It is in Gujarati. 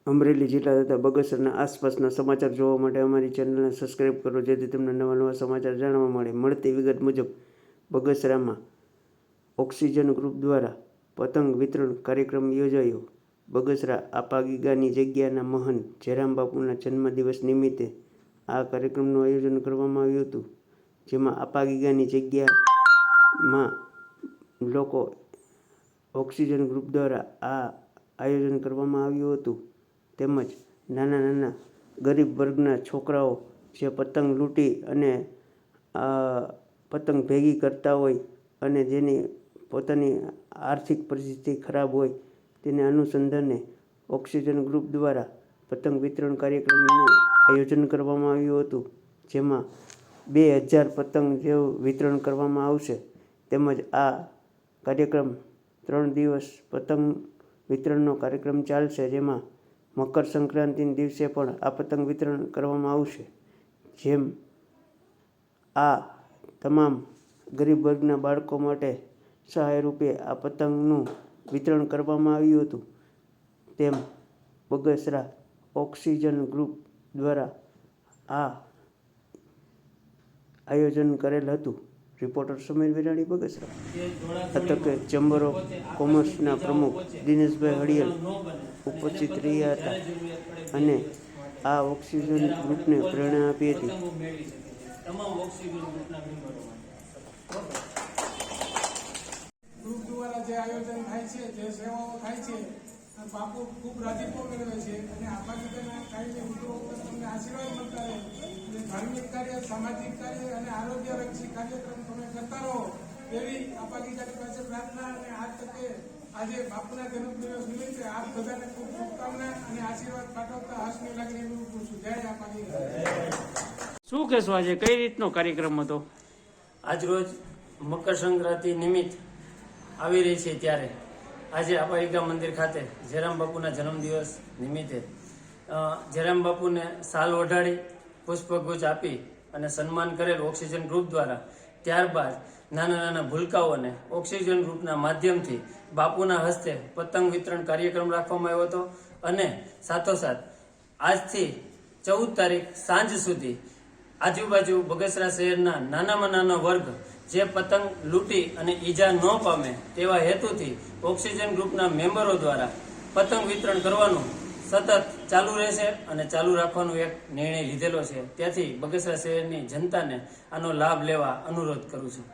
અમરેલી જિલ્લા તથા બગસરાના આસપાસના સમાચાર જોવા માટે અમારી ચેનલને સબસ્ક્રાઈબ કરો, જેથી તમને નવા નવા સમાચાર જાણવા મળે. મળતી વિગત મુજબ બગસરામાં ઓક્સિજન ગ્રુપ દ્વારા પતંગ વિતરણ કાર્યક્રમ યોજાયો. બગસરા આપાગીગાની જગ્યાના મહંત જયરામ બાપુના જન્મદિવસ નિમિત્તે આ કાર્યક્રમનું આયોજન કરવામાં આવ્યું હતું, જેમાં આપાગીગાની જગ્યામાં લોકો ઓક્સિજન ગ્રુપ દ્વારા આ આયોજન કરવામાં આવ્યું હતું. તેમજ નાના નાના ગરીબ વર્ગના છોકરાઓ જે પતંગ લૂંટી અને પતંગ ભેગી કરતા હોય અને જેની પોતાની આર્થિક પરિસ્થિતિ ખરાબ હોય તેને અનુસંધાને ઓક્સિજન ગ્રુપ દ્વારા પતંગ વિતરણ કાર્યક્રમનું આયોજન કરવામાં આવ્યું હતું, જેમાં 2000 પતંગ જેવું વિતરણ કરવામાં આવશે. તેમજ આ કાર્યક્રમ 3 દિવસ પતંગ વિતરણનો કાર્યક્રમ ચાલશે, જેમાં મકર સંક્રાંતિના દિવસે પણ આ પતંગ વિતરણ કરવામાં આવશે. જેમ આ તમામ ગરીબ વર્ગના બાળકો માટે સહાય રૂપે આ પતંગનું વિતરણ કરવામાં આવ્યું હતું, તેમ બગસરા ઓક્સિજન ગ્રુપ દ્વારા આ આયોજન કરેલ હતું. રિપોર્ટર સમીર વિરાણી, બગસરા. અતકે ચેમ્બર ઓફ કોમર્સના પ્રમુખ દિનેશભાઈ હળિયલ ઉપસ્થિત રહ્યા હતા અને આ ઓક્સિજન ગ્રુપને પ્રેરણા આપી હતી. ગ્રુપ દ્વારા જે આયોજન થાય છે, જે સેવાઓ થાય છે, બાપુ ખૂબ રાજીપો મેળવે છે અને આપાગીગાના કાયમી ઉદ્યોગો તમને આશીર્વાદ મળતા રહે. ધાર્મિક કાર્ય, સામાજિક કાર્ય અને આરોગ્યલક્ષી કાર્યક્રમ તમે કરતા રહો એવી આપાગીગાની પાસે પ્રાર્થના. અને આ તકે આજે બાપુના જન્મદિવસ નિમિત્તે આપ બધાને ખૂબ શુભકામના અને આશીર્વાદ પાઠવતા હર્ષની લાગણી અનુભવું છું. જય આપાગીગા. શું કહેશો, આજે કઈ રીતનો કાર્યક્રમ હતો? આજરોજ મકર સંક્રાંતિ નિમિત્ત આવી રહી છે, ત્યારે આજે આપાગીગા મંદિર ખાતે જયરામ બાપુના જન્મદિવસ નિમિત્તે જયરામ બાપુને સાલ ઓઢાડી પુષ્પગુચ્છ આપી અને સન્માન કરેલ ઓક્સિજન ગ્રુપ દ્વારા. ત્યારબાદ નાના નાના ભૂલકાઓને ઓક્સિજન ગ્રુપના માધ્યમથી બાપુના હસ્તે પતંગ વિતરણ કાર્યક્રમ રાખવામાં આવ્યો હતો. અને સાથોસાથ આજથી 14 તારીખ સાંજ સુધી આજુબાજુ બગસરા શહેરના નાનામાં નાનો વર્ગ જે પતંગ લૂંટી અને ઈજા ન પામે તેવા હેતુથી ઓક્સિજન ગ્રુપના મેમ્બરો દ્વારા પતંગ વિતરણ કરવાનું સતત ચાલુ રહેશે અને ચાલુ રાખવાનો એક નિર્ણય લીધેલો છે. ત્યાંથી બગસરા શહેરની જનતાને આનો લાભ લેવા અનુરોધ કરું છું.